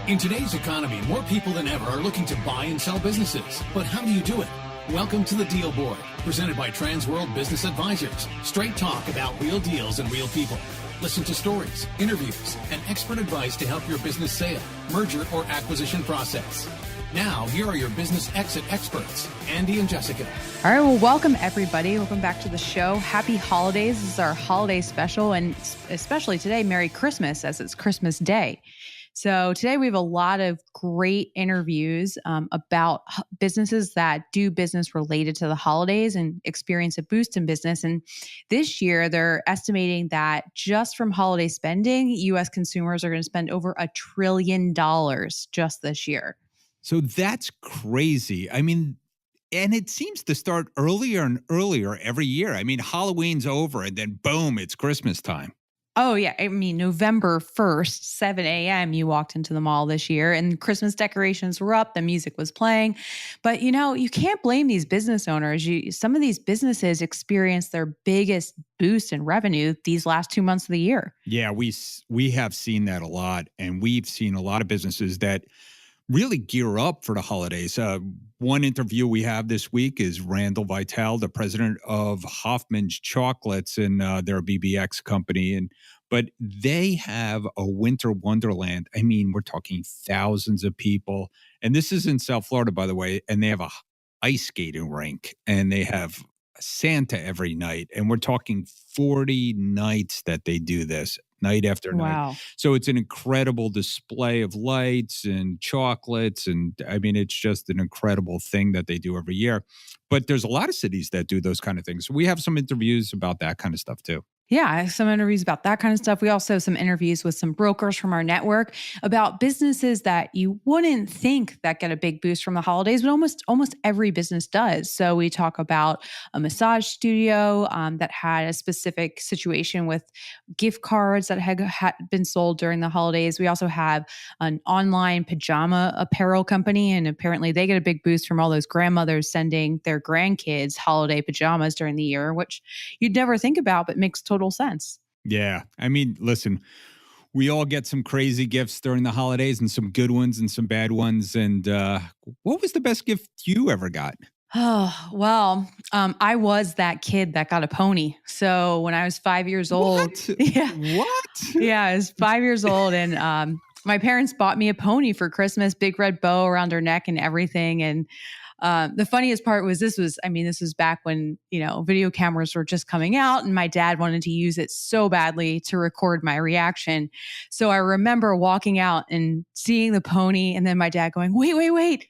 In today's economy, more people than ever are looking to buy and sell businesses. But how do you do it? Welcome to the Deal Board, presented by Transworld Business Advisors. Straight talk about real deals and real people. Listen to stories, interviews, and expert advice to help your business sale, merger, or acquisition process. Now, here are your business exit experts, Andy and Jessica. All right, well, welcome everybody. Welcome back to the show. Happy holidays. This is our holiday special, and especially today, Merry Christmas, as it's Christmas Day. So today we have a lot of great interviews about businesses that do business related to the holidays and experience a boost in business. And this year, they're estimating that just from holiday spending, U.S. consumers are going to spend over $1 trillion just this year. So that's crazy. I mean, and it seems to start earlier and earlier every year. I mean, Halloween's over and then boom, it's Christmas time. Oh, yeah. I mean, November 1st, 7 a.m., you walked into the mall this year and Christmas decorations were up. The music was playing. But, you know, you can't blame these business owners. Some of these businesses experience their biggest boost in revenue these last 2 months of the year. Yeah, we have seen that a lot. And we've seen a lot of businesses that really gear up for the holidays. One interview we have this week is Randall Vitale, the president of Hoffman's Chocolates and their BBX company. But they have a Winter Wonderland. I mean, we're talking thousands of people. And this is in South Florida, by the way. And they have a ice skating rink and they have Santa every night. And we're talking 40 nights that they do this. Night after night. Wow. So it's an incredible display of lights and chocolates. And I mean, it's just an incredible thing that they do every year. But there's a lot of cities that do those kind of things. So we have some interviews about that kind of stuff too. Yeah, I have some interviews about that kind of stuff. We also have some interviews with some brokers from our network about businesses that you wouldn't think that get a big boost from the holidays, but almost every business does. So we talk about a massage studio that had a specific situation with gift cards that had been sold during the holidays. We also have an online pajama apparel company, and apparently they get a big boost from all those grandmothers sending their grandkids holiday pajamas during the year, which you'd never think about, but makes total sense. Yeah. I mean, listen, we all get some crazy gifts during the holidays and some good ones and some bad ones. And what was the best gift you ever got? Oh, well, I was that kid that got a pony. So when I was 5 years old, What? yeah, What? yeah, I was 5 years old, and my parents bought me a pony for Christmas, big red bow around her neck and everything. And the funniest part was this was back when, video cameras were just coming out and my dad wanted to use it so badly to record my reaction. So I remember walking out and seeing the pony and then my dad going, wait.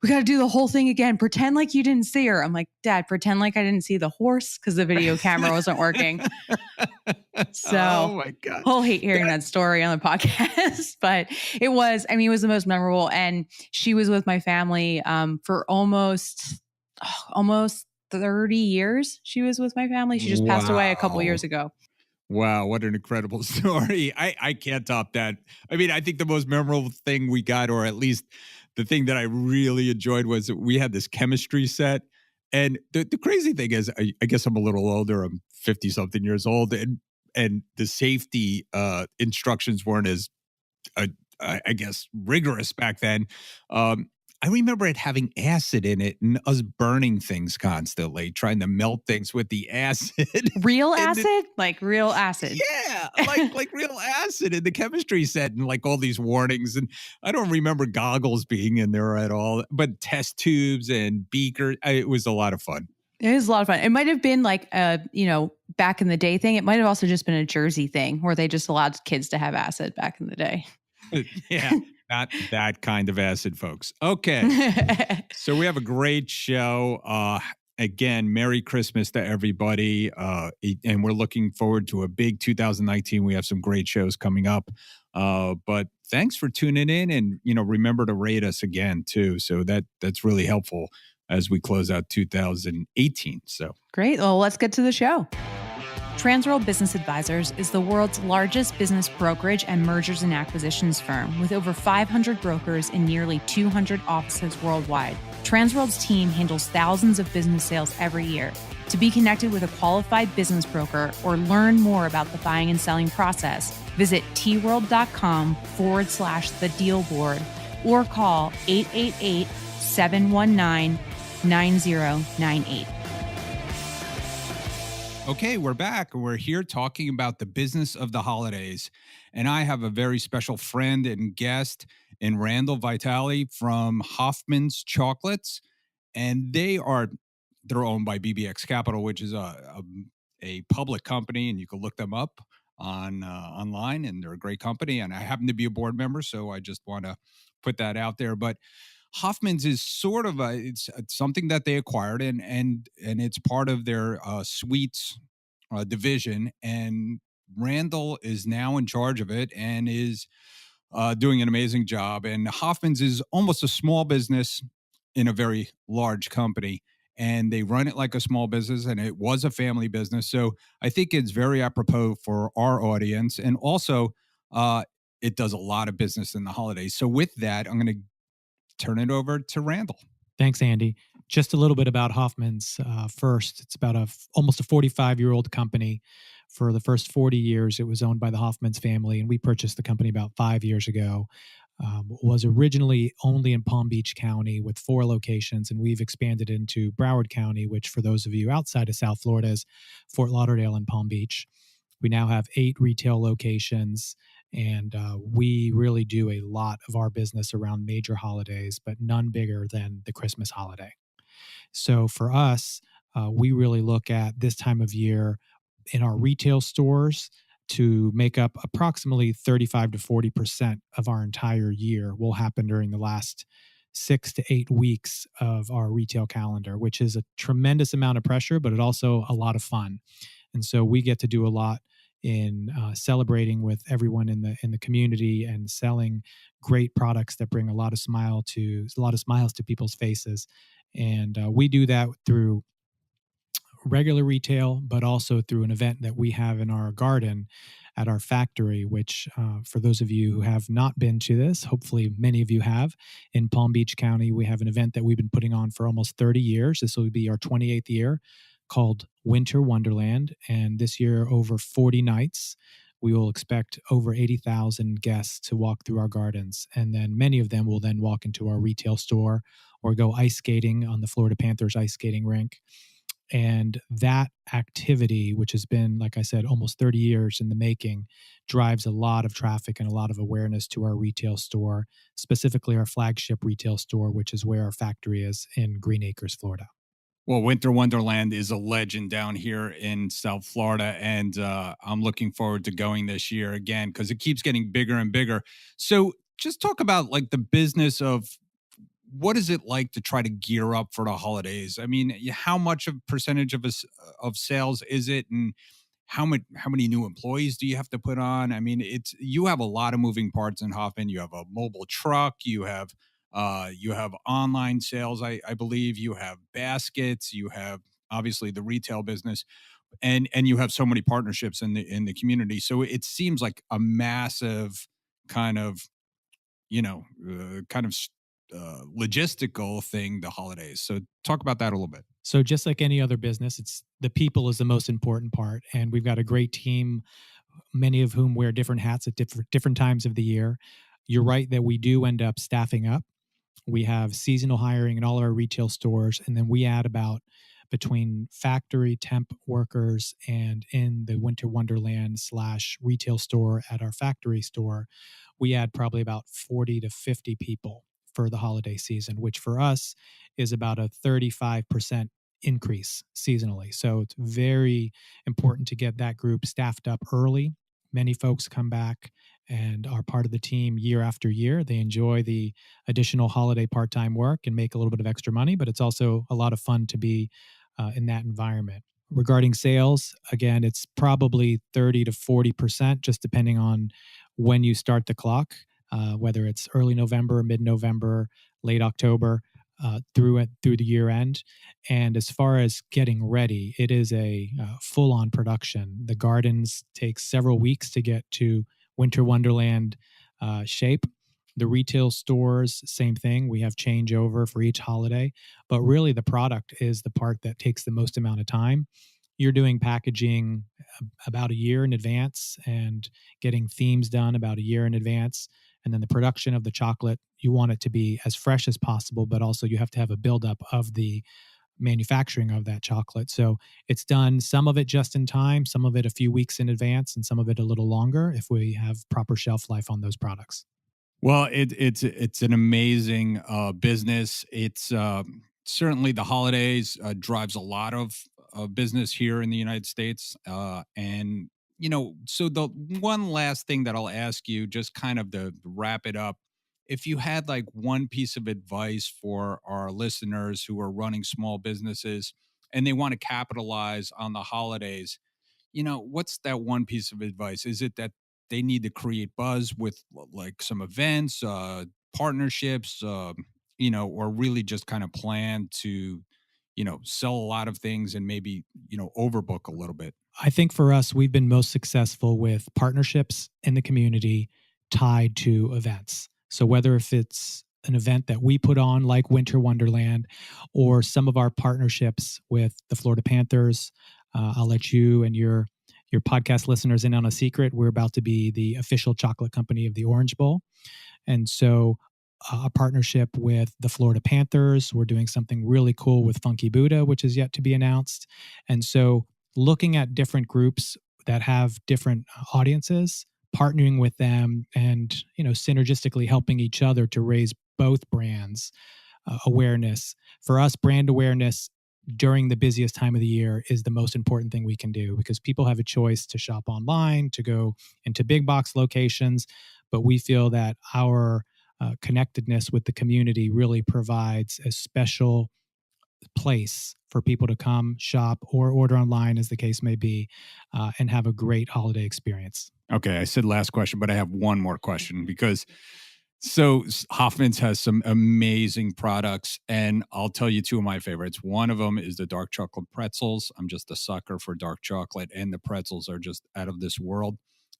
We got to do the whole thing again. Pretend like you didn't see her. I'm like, Dad, pretend like I didn't see the horse because the video camera wasn't working. So Oh my God. I'll hate hearing that story on the podcast, but it was the most memorable. And she was with my family for almost 30 years. She was with my family. She just passed away a couple years ago. Wow, what an incredible story. I can't top that. I mean, I think the most memorable thing we got, or at least the thing that I really enjoyed, was that we had this chemistry set. And the crazy thing is, I guess I'm a little older. I'm 50-something years old. And the safety instructions weren't as, I guess, rigorous back then. I remember it having acid in it and us burning things constantly, trying to melt things with the acid. Real acid? Like real acid? Yeah, like real acid in the chemistry set, and like all these warnings. And I don't remember goggles being in there at all, but test tubes and beakers. It was a lot of fun. It was a lot of fun. It might have been like a, back in the day thing. It might have also just been a Jersey thing where they just allowed kids to have acid back in the day. Yeah. Not that kind of acid, folks. Okay. So we have a great show. Again, Merry Christmas to everybody. And we're looking forward to a big 2019. We have some great shows coming up. But thanks for tuning in, and, remember to rate us again too. So that's really helpful as we close out 2018. So great. Well, let's get to the show. Transworld Business Advisors is the world's largest business brokerage and mergers and acquisitions firm with over 500 brokers in nearly 200 offices worldwide. Transworld's team handles thousands of business sales every year. To be connected with a qualified business broker or learn more about the buying and selling process, visit tworld.com/the deal board or call 888-719-9098. Okay, we're back. We're here talking about the business of the holidays. And I have a very special friend and guest in Randall Vitale from Hoffman's Chocolates. And they're owned by BBX Capital, which is a public company, and you can look them up online, and they're a great company. And I happen to be a board member, so I just want to put that out there. But Hoffman's is sort of it's something that they acquired, and it's part of their sweets division. And Randall is now in charge of it and is doing an amazing job. And Hoffman's is almost a small business in a very large company, and they run it like a small business, and it was a family business. So I think it's very apropos for our audience. And also, it does a lot of business in the holidays. So with that, I'm going to turn it over to Randall. Thanks, Andy. Just a little bit about Hoffman's first. It's about almost a 45-year-old company. For the first 40 years, it was owned by the Hoffman's family, and we purchased the company about 5 years ago. Was originally only in Palm Beach County with 4 locations, and we've expanded into Broward County, which for those of you outside of South Florida is Fort Lauderdale and Palm Beach. We now have 8 retail locations, and we really do a lot of our business around major holidays, but none bigger than the Christmas holiday. So for us, we really look at this time of year in our retail stores to make up approximately 35 to 40% of our entire year will happen during the last 6 to 8 weeks of our retail calendar, which is a tremendous amount of pressure, but it also a lot of fun. And so we get to do a lot in celebrating with everyone in the community and selling great products that bring a lot of smiles to people's faces. And we do that through regular retail, but also through an event that we have in our garden at our factory, which for those of you who have not been to this, hopefully many of you have. In Palm Beach County, we have an event that we've been putting on for almost 30 years. This will be our 28th year, called Winter Wonderland. And this year, over 40 nights, we will expect over 80,000 guests to walk through our gardens. And then many of them will then walk into our retail store or go ice skating on the Florida Panthers ice skating rink. And that activity, which has been, like I said, almost 30 years in the making, drives a lot of traffic and a lot of awareness to our retail store, specifically our flagship retail store, which is where our factory is in Green Acres, Florida. Well, Winter Wonderland is a legend down here in South Florida, and I'm looking forward to going this year again because it keeps getting bigger and bigger. So just talk about like the business of what is it like to try to gear up for the holidays? I mean, how much of percentage of sales is it, and how many new employees do you have to put on? I mean, you have a lot of moving parts in Hoffman. You have a mobile truck, you have online sales, I believe, you have baskets, you have obviously the retail business, and you have so many partnerships in the community. So it seems like a massive kind of logistical thing, the holidays. So talk about that a little bit. So just like any other business, it's the people is the most important part. And we've got a great team, many of whom wear different hats at different times of the year. You're right that we do end up staffing up. We have seasonal hiring in all our retail stores. And then we add about between factory temp workers and in the Winter Wonderland / retail store at our factory store, we add probably about 40 to 50 people for the holiday season, which for us is about a 35% increase seasonally. So it's very important to get that group staffed up early. Many folks come back and are part of the team year after year. They enjoy the additional holiday part-time work and make a little bit of extra money, but it's also a lot of fun to be in that environment. Regarding sales, again, it's probably 30 to 40%, just depending on when you start the clock, whether it's early November, mid-November, late October, through the year end. And as far as getting ready, it is a full-on production. The gardens take several weeks to get to Winter Wonderland shape. The retail stores, same thing. We have changeover for each holiday, but really the product is the part that takes the most amount of time. You're doing packaging about a year in advance and getting themes done about a year in advance. And then the production of the chocolate, you want it to be as fresh as possible, but also you have to have a buildup of the manufacturing of that chocolate. So it's done, some of it just in time, some of it a few weeks in advance, and some of it a little longer if we have proper shelf life on those products. Well, it's an amazing business. It's certainly the holidays drives a lot of business here in the United States, and so the one last thing that I'll ask you, just kind of to wrap it up, if you had like one piece of advice for our listeners who are running small businesses and they want to capitalize on the holidays, what's that one piece of advice? Is it that they need to create buzz with like some events, partnerships, or really just kind of plan to, sell a lot of things and maybe, overbook a little bit? I think for us, we've been most successful with partnerships in the community tied to events. So whether if it's an event that we put on like Winter Wonderland or some of our partnerships with the Florida Panthers, I'll let you and your podcast listeners in on a secret. We're about to be the official chocolate company of the Orange Bowl. And so a partnership with the Florida Panthers. We're doing something really cool with Funky Buddha, which is yet to be announced. And so looking at different groups that have different audiences, partnering with them and, synergistically helping each other to raise both brands awareness. For us, brand awareness during the busiest time of the year is the most important thing we can do because people have a choice to shop online, to go into big box locations, but we feel that our connectedness with the community really provides a special place for people to come shop or order online, as the case may be, and have a great holiday experience. Okay, I said last question, but I have one more question because Hoffman's has some amazing products, and I'll tell you two of my favorites. One of them is the dark chocolate pretzels. I'm just a sucker for dark chocolate, and the pretzels are just out of this world.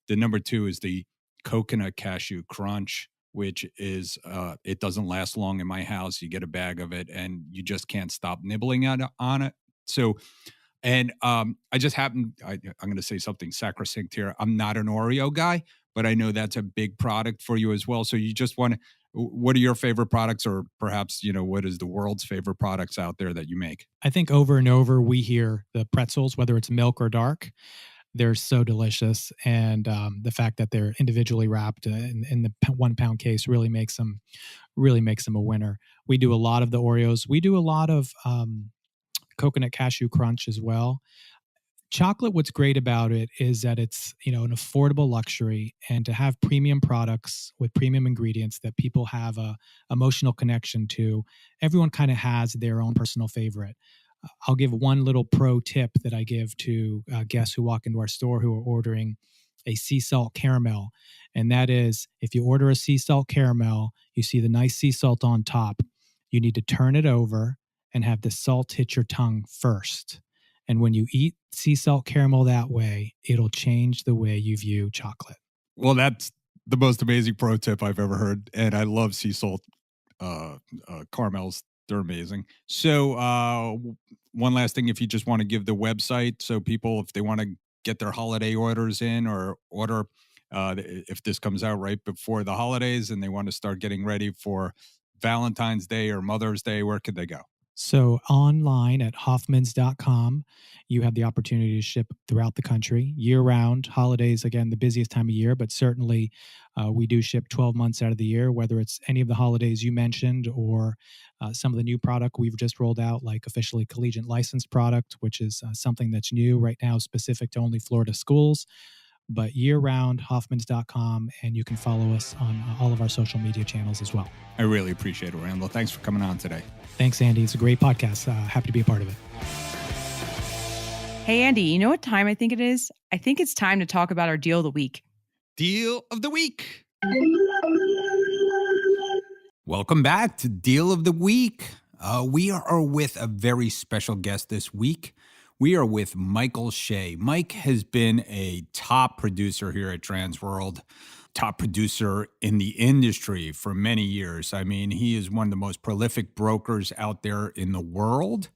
The number two is the coconut cashew crunch, which is it doesn't last long in my house. You get a bag of it, and you just can't stop nibbling on it. So. And I just happen, I'm going to say something sacrosanct here. I'm not an Oreo guy, but I know that's a big product for you as well. So you just want to, what are your favorite products, or perhaps, what is the world's favorite products out there that you make? I think over and over we hear the pretzels, whether it's milk or dark. They're so delicious. And the fact that they're individually wrapped in the 1 pound case really makes them a winner. We do a lot of the Oreos. We do a lot of coconut cashew crunch as well. Chocolate, what's great about it is that it's, an affordable luxury, and to have premium products with premium ingredients that people have a emotional connection to. Everyone kind of has their own personal favorite. I'll give one little pro tip that I give to guests who walk into our store who are ordering a sea salt caramel. And that is, if you order a sea salt caramel, you see the nice sea salt on top, you need to turn it over and have the salt hit your tongue first. And when you eat sea salt caramel that way, it'll change the way you view chocolate. Well, that's the most amazing pro tip I've ever heard. And I love sea salt caramels. They're amazing. So one last thing, if you just want to give the website, so people, if they want to get their holiday orders in or order, if this comes out right before the holidays and they want to start getting ready for Valentine's Day or Mother's Day, where could they go? So online at hoffmans.com, you have the opportunity to ship throughout the country year-round. Holidays, again, the busiest time of year, but certainly we do ship 12 months out of the year, whether it's any of the holidays you mentioned or some of the new product we've just rolled out, like officially collegiate licensed product, which is something that's new right now, specific to only Florida schools. But year-round, hoffmans.com, and you can follow us on all of our social media channels as well. I really appreciate it, Randall. Thanks for coming on today. Thanks, Andy. It's a great podcast. Happy to be a part of it. Hey, Andy, you know what time I think it is? I think it's time to talk about our deal of the week. Deal of the week. Welcome back to Deal of the Week. We are with a very special guest this week. We are with Michael Shea. Mike has been a top producer here at Transworld, top producer in the industry for many years. I mean, he is one of the most prolific brokers out there in the world.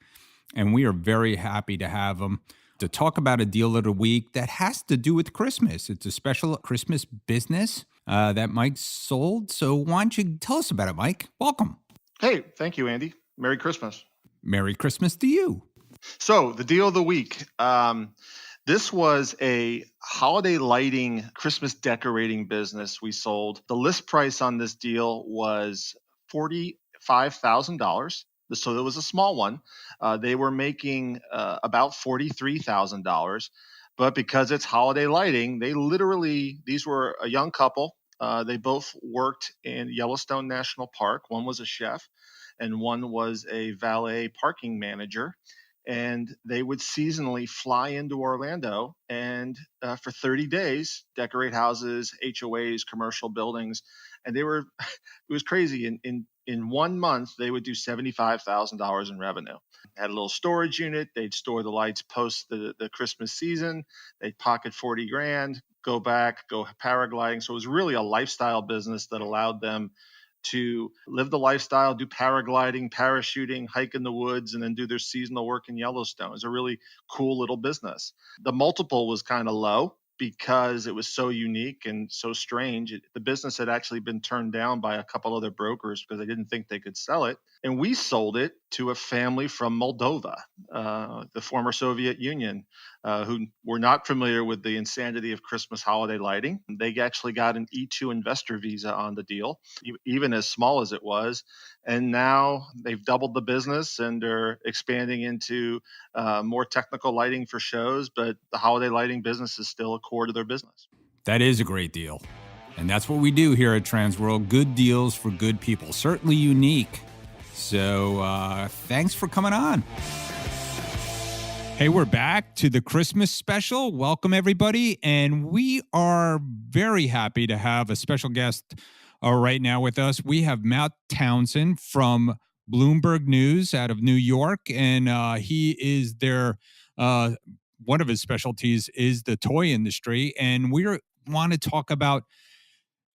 And we are very happy to have him to talk about a deal of the week that has to do with Christmas. It's a special Christmas business that Mike sold. So why don't you tell us about it, Mike? Welcome. Hey, thank you, Andy. Merry Christmas. Merry Christmas to you. So the deal of the week. This was a holiday lighting, Christmas decorating business we sold. The list price on this deal was $45,000. So it was a small one. They were making about $43,000. But because it's holiday lighting, these were a young couple. They both worked in Yellowstone National Park. One was a chef and one was a valet parking manager. And they would seasonally fly into Orlando and for 30 days, decorate houses, HOAs, commercial buildings. And it was crazy. In 1 month, they would do $75,000 in revenue. Had a little storage unit. They'd store the lights post the Christmas season. They'd pocket 40 grand, go back, go paragliding. So it was really a lifestyle business that allowed them to live the lifestyle, do paragliding, parachuting, hike in the woods, and then do their seasonal work in Yellowstone. It's a really cool little business. The multiple was kind of low because it was so unique and so strange. The business had actually been turned down by a couple other brokers because they didn't think they could sell it. And we sold it to a family from Moldova, the former Soviet Union, who were not familiar with the insanity of Christmas holiday lighting. They actually got an E2 investor visa on the deal, even as small as it was. And now they've doubled the business and are expanding into more technical lighting for shows. But the holiday lighting business is still a core to their business. That is a great deal. And that's what we do here at Transworld. Good deals for good people. Certainly unique. So thanks for coming on. Hey, we're back to the Christmas special. Welcome, everybody. And we are very happy to have a special guest right now with us. We have Matt Townsend from Bloomberg News out of New York. And he is their, one of his specialties is the toy industry. And we want to talk about,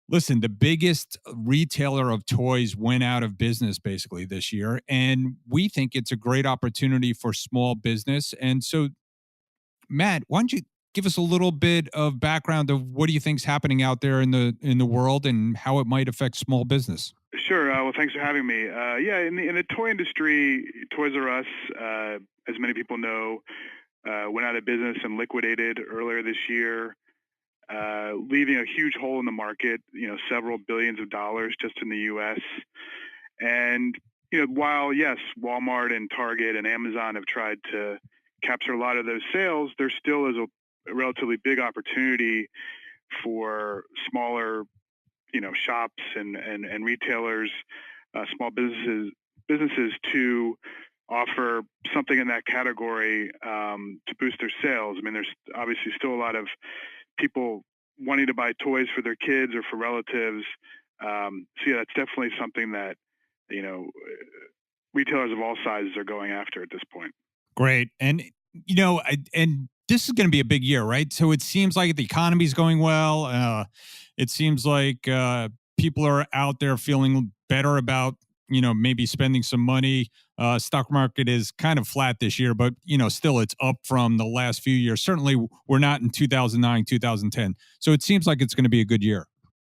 listen, the biggest retailer of toys went out of business basically this year, and we think it's a great opportunity for small business. And so, Matt, why don't you give us a little bit of background of what do you think's happening out there in the world and how it might affect small business? Sure. Well, thanks for having me. In the toy industry, Toys R Us, as many people know, went out of business and liquidated earlier this year. Leaving a huge hole in the market, several billions of dollars just in the U.S. And, while, yes, Walmart and Target and Amazon have tried to capture a lot of those sales, there still is a relatively big opportunity for smaller, shops and retailers, small businesses to offer something in that category to boost their sales. I mean, there's obviously still a lot of people wanting to buy toys for their kids or for relatives. That's definitely something that, retailers of all sizes are going after at this point. Great. And, and this is going to be a big year, right? So it seems like the economy's going well. It seems like people are out there feeling better about, maybe spending some money. Stock market is kind of flat this year, but, still it's up from the last few years. Certainly we're not in 2009, 2010. So it seems like it's going to be a good year.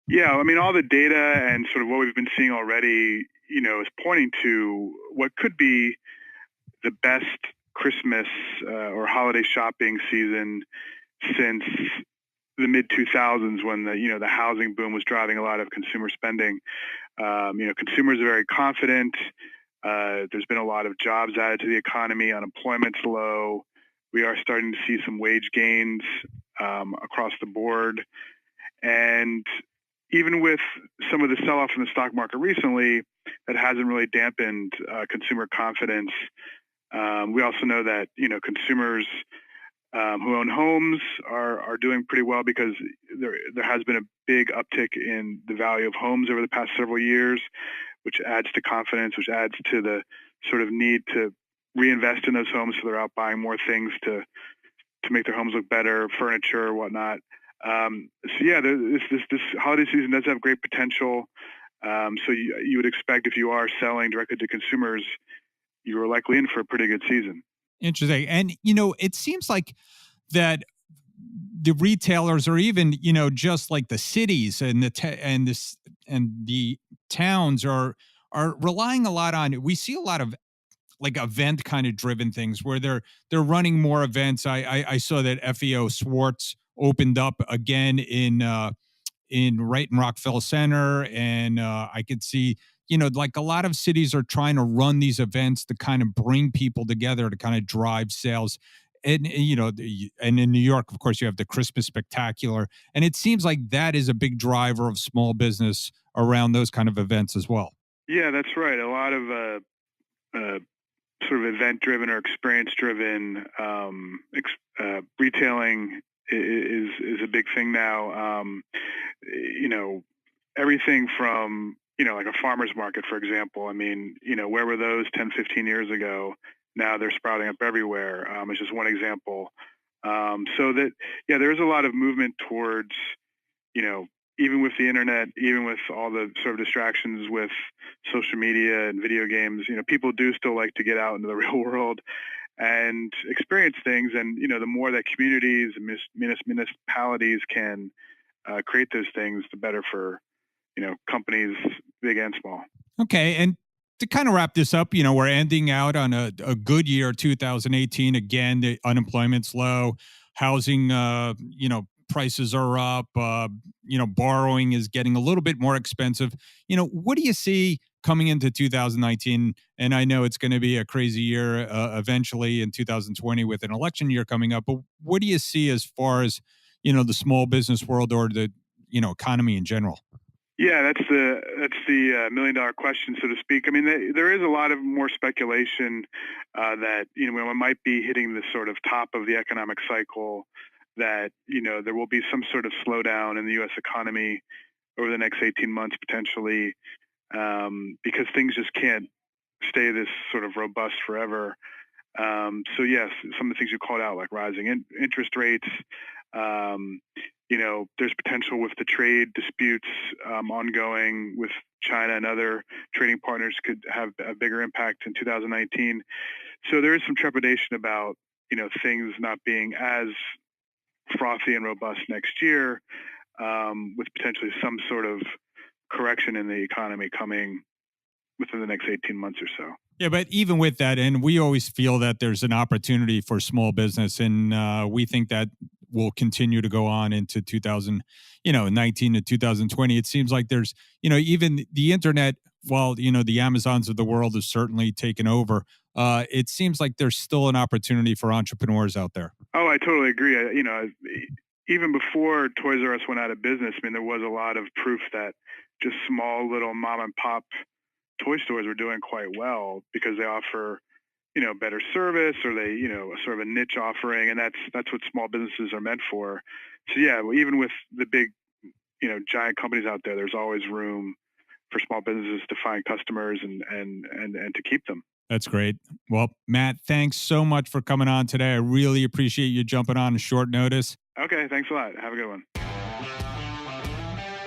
Yeah. I mean, all the data and sort of what we've been seeing already, is pointing to what could be the best Christmas or holiday shopping season since the mid 2000s when the housing boom was driving a lot of consumer spending. Consumers are very confident. There's been a lot of jobs added to the economy. Unemployment's low. We are starting to see some wage gains across the board. And even with some of the sell-off in the stock market recently, that hasn't really dampened consumer confidence. We also know that, consumers who own homes are doing pretty well because there has been a big uptick in the value of homes over the past several years, which adds to confidence, which adds to the sort of need to reinvest in those homes so they're out buying more things to make their homes look better, furniture, whatnot. So yeah, this holiday season does have great potential. So you would expect, if you are selling directly to consumers, you are likely in for a pretty good season. Interesting. And, it seems like that the retailers, or even, just like the cities and the towns are relying a lot on, we see a lot of like event kind of driven things where they're running more events. I saw that FEO Schwartz opened up again in right in Rockefeller Center, and I could see, like a lot of cities are trying to run these events to kind of bring people together to kind of drive sales. And and in New York, of course, you have the Christmas Spectacular, and it seems like that is a big driver of small business around those kind of events as well. Yeah, that's right. A lot of sort of event-driven or experience-driven retailing is a big thing now. Everything from, like a farmer's market, for example. I mean, where were those 10, 15 years ago? Now they're sprouting up everywhere. It's just one example. So that, yeah, there's a lot of movement towards, even with the internet, even with all the sort of distractions with social media and video games, people do still like to get out into the real world and experience things. And, the more that communities and municipalities can create those things, the better for, companies, big and small. Okay. And to kind of wrap this up, we're ending out on a good year, 2018. Again, the unemployment's low, housing, prices are up, borrowing is getting a little bit more expensive. What do you see coming into 2019? And I know it's going to be a crazy year eventually in 2020 with an election year coming up, but what do you see as far as, the small business world or the, economy in general? Yeah, that's the $1 million question, so to speak. I mean, there is a lot of more speculation that we might be hitting the sort of top of the economic cycle, that there will be some sort of slowdown in the U.S. economy over the next 18 months potentially, because things just can't stay this sort of robust forever. So yes, some of the things you called out, like rising interest rates. There's potential with the trade disputes ongoing with China and other trading partners could have a bigger impact in 2019. So there is some trepidation about, things not being as frothy and robust next year, with potentially some sort of correction in the economy coming within the next 18 months or so. Yeah, but even with that, and we always feel that there's an opportunity for small business, and we think that will continue to go on into 2019 to 2020. It seems like there's, even the internet, while, the Amazons of the world have certainly taken over, it seems like there's still an opportunity for entrepreneurs out there. Oh, I totally agree. Even before Toys R Us went out of business, I mean, there was a lot of proof that just small little mom and pop toy stores were doing quite well because they offer, better service, or they, sort of a niche offering, and that's what small businesses are meant for. So yeah, even with the big, giant companies out there, there's always room for small businesses to find customers and to keep them. That's great. Well, Matt, thanks so much for coming on today. I really appreciate you jumping on short notice. Okay, thanks a lot. Have a good one.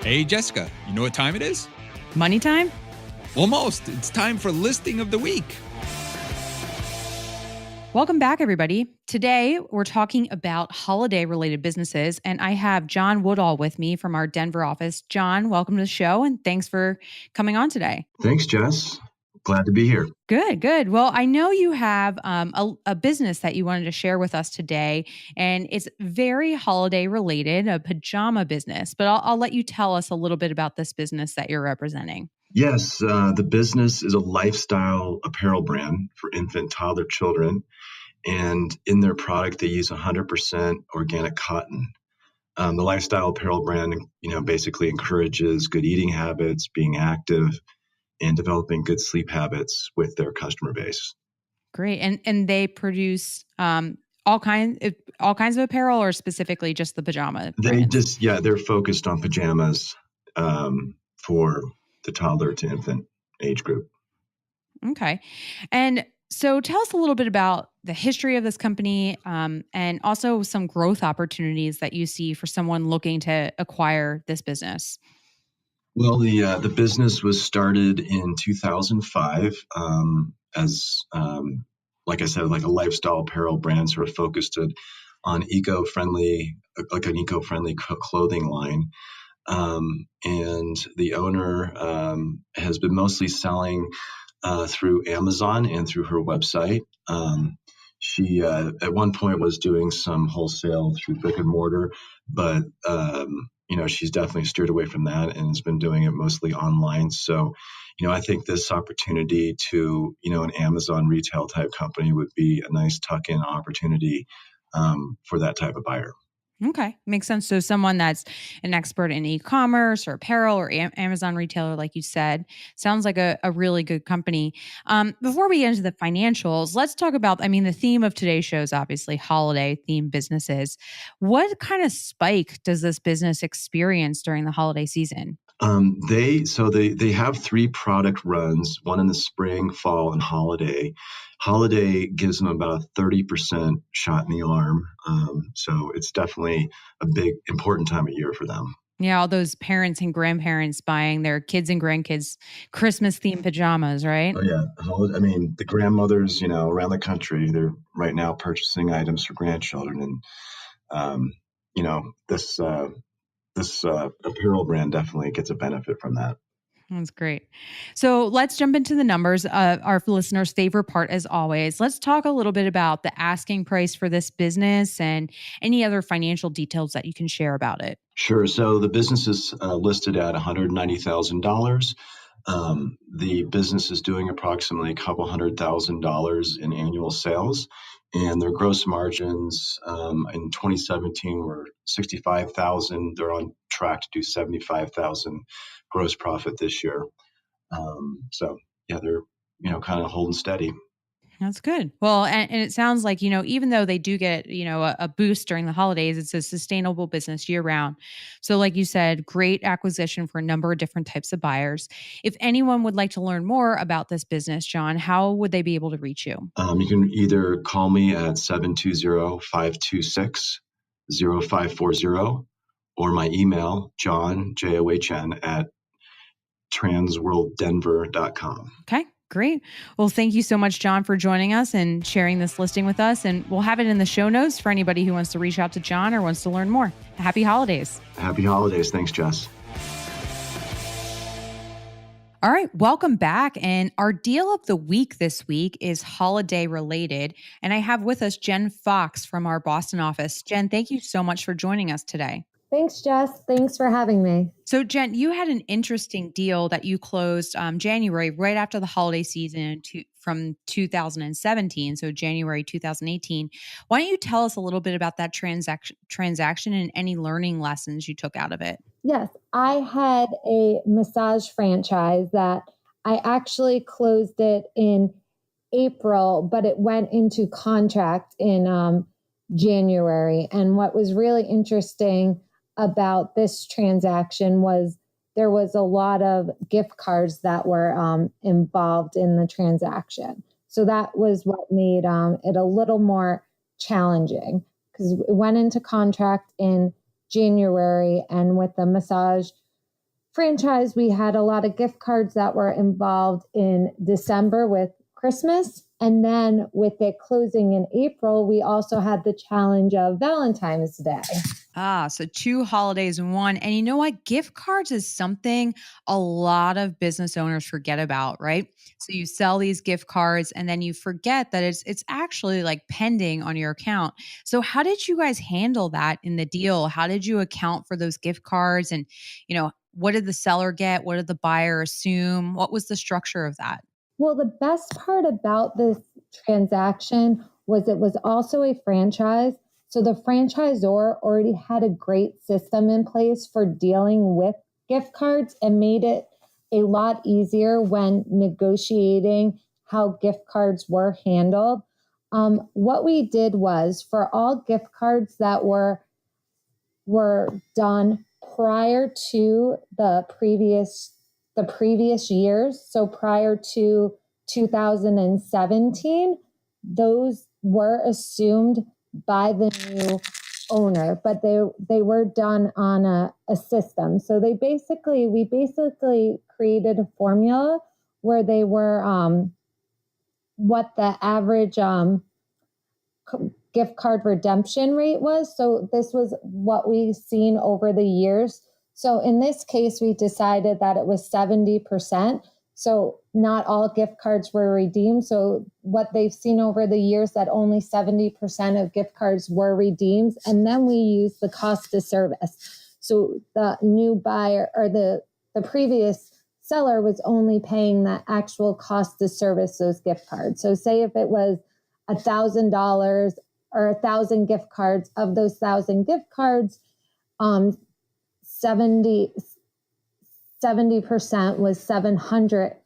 Hey, Jessica, you know what time it is? Money time? Almost. It's time for listing of the week. Welcome back, everybody. Today, we're talking about holiday-related businesses, and I have John Woodhull with me from our Denver office. John, welcome to the show, and thanks for coming on today. Thanks, Jess. Glad to be here. Good. Well, I know you have a business that you wanted to share with us today, and it's very holiday-related, a pajama business, but I'll let you tell us a little bit about this business that you're representing. Yes, the business is a lifestyle apparel brand for infant and toddler children. And in their product, they use 100% organic cotton. The lifestyle apparel brand, basically encourages good eating habits, being active, and developing good sleep habits with their customer base. Great. And they produce all kinds of apparel, or specifically just the pajama brands? They're focused on pajamas for the toddler to infant age group. Okay. And So tell us a little bit about the history of this company, and also some growth opportunities that you see for someone looking to acquire this business. Well, the business was started in 2005 as, like I said, like a lifestyle apparel brand, sort of focused on eco-friendly, like an eco-friendly clothing line. And the owner has been mostly selling through Amazon and through her website. She at one point was doing some wholesale through brick and mortar, but she's definitely steered away from that and has been doing it mostly online. So, I think this opportunity to, an Amazon retail type company would be a nice tuck-in opportunity for that type of buyer. Okay, makes sense. So someone that's an expert in e-commerce or apparel or Amazon retailer, like you said, sounds like a really good company. Before we get into the financials, let's talk about, the theme of today's show is obviously holiday themed businesses. What kind of spike does this business experience during the holiday season? They have 3 product runs, one in the spring, fall, and holiday. Holiday gives them about a 30% shot in the arm. So it's definitely a big, important time of year for them. Yeah, all those parents and grandparents buying their kids and grandkids Christmas themed pajamas, right? Oh yeah, the grandmothers, around the country, they're right now purchasing items for grandchildren, and um, you know, this apparel brand definitely gets a benefit from that. That's great. So let's jump into the numbers. Our listeners' favorite part, as always. Let's talk a little bit about the asking price for this business and any other financial details that you can share about it. Sure. So the business is listed at $190,000. The business is doing approximately a couple $100,000 in annual sales, and their gross margins in 2017 were 65,000. They're on track to do 75,000 gross profit this year. So yeah, they're kind of holding steady. That's good. Well, and it sounds like, even though they do get, a boost during the holidays, it's a sustainable business year round. So like you said, great acquisition for a number of different types of buyers. If anyone would like to learn more about this business, John, how would they be able to reach you? You can either call me at 720-526-0540 or my email, John, at transworlddenver.com. Okay, great. Well, thank you so much, John, for joining us and sharing this listing with us. And we'll have it in the show notes for anybody who wants to reach out to John or wants to learn more. Happy holidays. Happy holidays. Thanks, Jess. All right, welcome back. And our deal of the week this week is holiday related. And I have with us Jenn Fox from our Boston office. Jenn, thank you so much for joining us today. Thanks, Jess. Thanks for having me. So, Jenn, you had an interesting deal that you closed January, right after the holiday season from 2017, so January 2018. Why don't you tell us a little bit about that transaction and any learning lessons you took out of it? Yes, I had a massage franchise that I actually closed it in April, but it went into contract in January. And what was really interesting about this transaction was there was a lot of gift cards that were involved in the transaction. So that was what made it a little more challenging, because it went into contract in January, and with the massage franchise, we had a lot of gift cards that were involved in December with Christmas. And then with it closing in April, we also had the challenge of Valentine's Day. So 2 holidays in one. And you know what? Gift cards is something a lot of business owners forget about, right? So you sell these gift cards and then you forget that it's actually like pending on your account. So how did you guys handle that in the deal? How did you account for those gift cards? And, what did the seller get? What did the buyer assume? What was the structure of that? Well, the best part about this transaction was it was also a franchise. So the franchisor already had a great system in place for dealing with gift cards and made it a lot easier when negotiating how gift cards were handled. What we did was, for all gift cards that were done prior to the previous years, so prior to 2017, those were assumed by the new owner, but they were done on a system. So we basically created a formula where they were what the average gift card redemption rate was. So this was what we've seen over the years. So in this case, we decided that it was 70%. So not all gift cards were redeemed. So what they've seen over the years, that only 70% of gift cards were redeemed. And then we use the cost of service. So the new buyer or the previous seller was only paying the actual cost of service those gift cards. So say if it was $1,000 or 1,000 gift cards, of those 1,000 gift cards, 70% was 700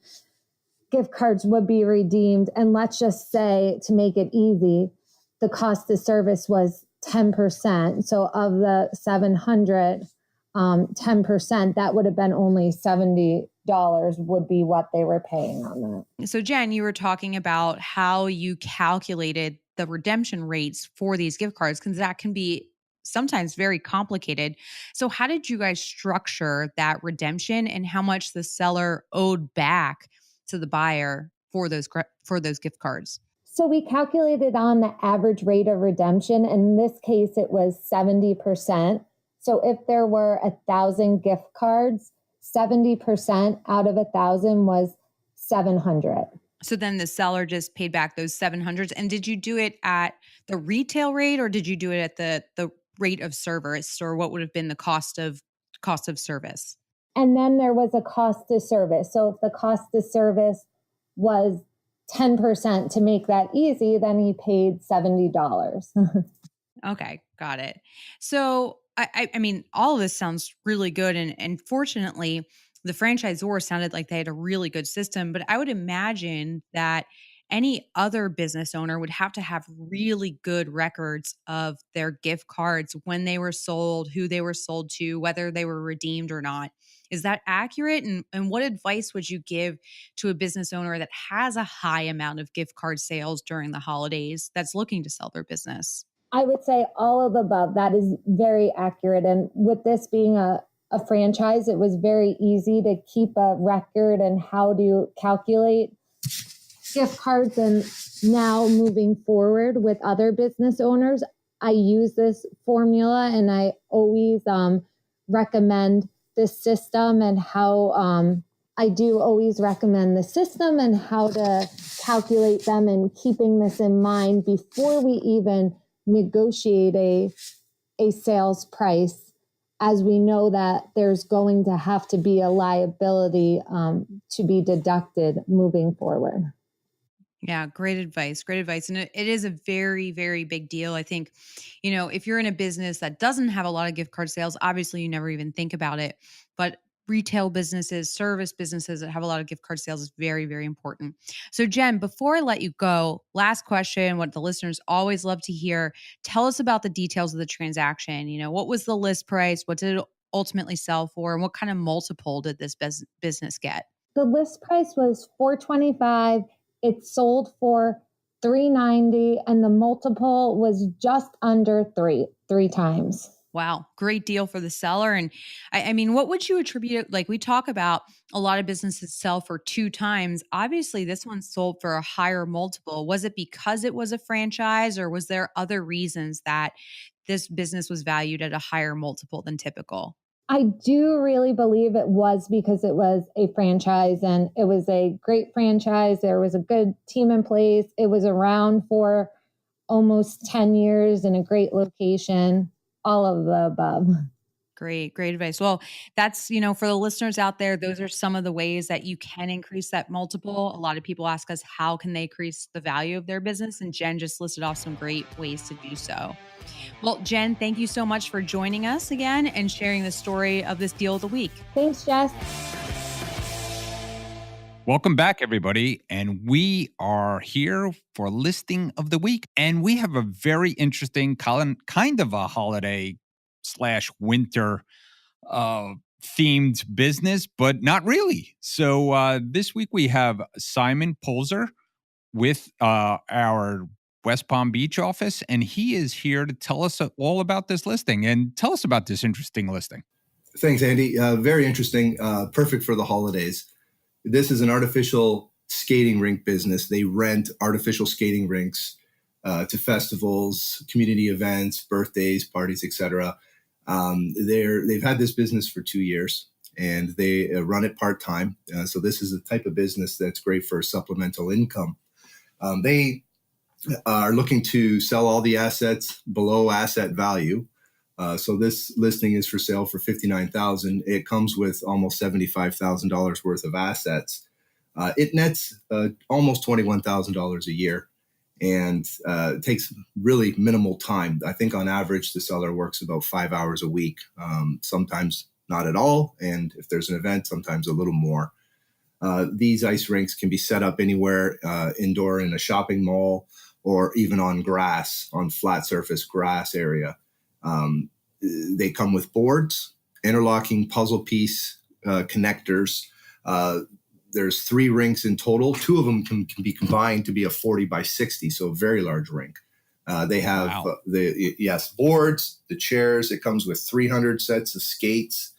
gift cards would be redeemed. And let's just say, to make it easy, the cost of service was 10%. So of the 700, 10%, that would have been only $70 would be what they were paying on that. So Jenn, you were talking about how you calculated the redemption rates for these gift cards, because that can be sometimes very complicated. So how did you guys structure that redemption, and how much the seller owed back to the buyer for those gift cards? So we calculated on the average rate of redemption. In this case, it was 70%. So if there were 1,000 gift cards, 70% out of 1,000 was 700. So then the seller just paid back those 700s. And did you do it at the retail rate, or did you do it at the rate of service, or what would have been the cost of service? And then there was a cost of service. So if the cost of service was 10%, to make that easy, then he paid $70. Okay, got it. So I mean, all of this sounds really good. And fortunately, the franchisor sounded like they had a really good system, but I would imagine that any other business owner would have to have really good records of their gift cards, when they were sold, who they were sold to, whether they were redeemed or not. Is that accurate? And what advice would you give to a business owner that has a high amount of gift card sales during the holidays that's looking to sell their business? I would say all of the above. That is very accurate. And with this being a franchise, it was very easy to keep a record and how to calculate gift cards. And now moving forward with other business owners, I use this formula, and I always recommend this system, and how I do always recommend the system and how to calculate them, and keeping this in mind before we even negotiate a sales price, as we know that there's going to have to be a liability to be deducted moving forward. Yeah, great advice. Great advice. And it is a very, very big deal. I think, if you're in a business that doesn't have a lot of gift card sales, obviously you never even think about it. But retail businesses, service businesses that have a lot of gift card sales is very, very important. So Jenn, before I let you go, last question, what the listeners always love to hear, tell us about the details of the transaction. What was the list price? What did it ultimately sell for? And what kind of multiple did this business get? The list price was $425. It sold for $390, and the multiple was just under three times. Wow. Great deal for the seller. And I mean, what would you attribute it? Like, we talk about a lot of businesses sell for 2 times. Obviously, this one sold for a higher multiple. Was it because it was a franchise, or was there other reasons that this business was valued at a higher multiple than typical? I do really believe it was because it was a franchise, and it was a great franchise. There was a good team in place. It was around for almost 10 years in a great location. All of the above. Great advice. Well, that's, for the listeners out there, those are some of the ways that you can increase that multiple. A lot of people ask us, how can they increase the value of their business? And Jenn just listed off some great ways to do so. Well, Jenn, thank you so much for joining us again and sharing the story of this deal of the week. Thanks, Jess. Welcome back, everybody. And we are here for listing of the week. And we have a very interesting kind of a holiday / winter themed business, but not really. So this week we have Simon Polzer with our West Palm Beach office, and he is here to tell us all about this listing and tell us about this interesting listing. Thanks, Andy. Very interesting. Perfect for the holidays. This is an artificial skating rink business. They rent artificial skating rinks to festivals, community events, birthdays, parties, etc. They've had this business for 2 years, and they run it part-time. So this is the type of business that's great for supplemental income. They are looking to sell all the assets below asset value. So this listing is for sale for $59,000. It comes with almost $75,000 worth of assets. It nets almost $21,000 a year, and it takes really minimal time. I think on average, the seller works about 5 hours a week, sometimes not at all. And if there's an event, sometimes a little more. These ice rinks can be set up anywhere, indoor in a shopping mall, or even on grass, on flat surface grass area. They come with boards, interlocking puzzle piece connectors. There's 3 rinks in total. 2 of them can be combined to be a 40 by 60, so a very large rink. They have boards, the chairs. It comes with 300 sets of skates.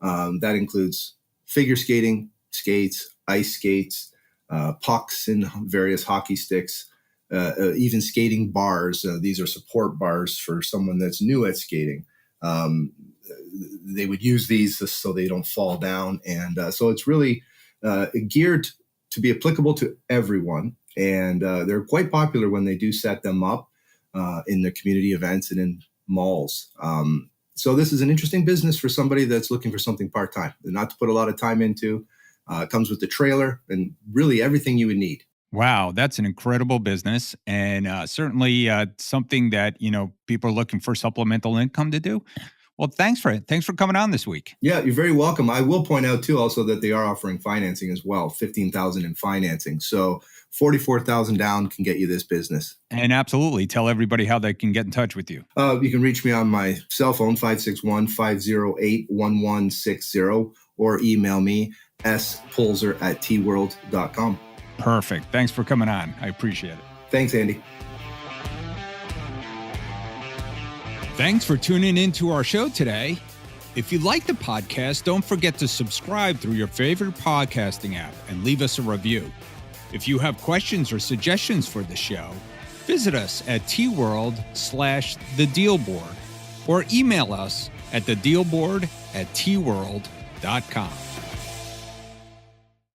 That includes figure skating, skates, ice skates, pucks and various hockey sticks, even skating bars. These are support bars for someone that's new at skating. They would use these so they don't fall down. And so it's really geared to be applicable to everyone. And they're quite popular when they do set them up in the community events and in malls. So this is an interesting business for somebody that's looking for something part-time, not to put a lot of time into. It comes with the trailer and really everything you would need. Wow, that's an incredible business, and certainly something that people are looking for supplemental income to do. Well, thanks for coming on this week. Yeah, you're very welcome. I will point out too, also that they are offering financing as well, $15,000 in financing. So $44,000 down can get you this business. And absolutely, tell everybody how they can get in touch with you. You can reach me on my cell phone, 561-508-1160, or email me spolzer@tworld.com. Perfect. Thanks for coming on. I appreciate it. Thanks, Andy. Thanks for tuning into our show today. If you like the podcast, don't forget to subscribe through your favorite podcasting app and leave us a review. If you have questions or suggestions for the show, visit us at tworld/thedealboard or email us at thedealboard@tworld.com.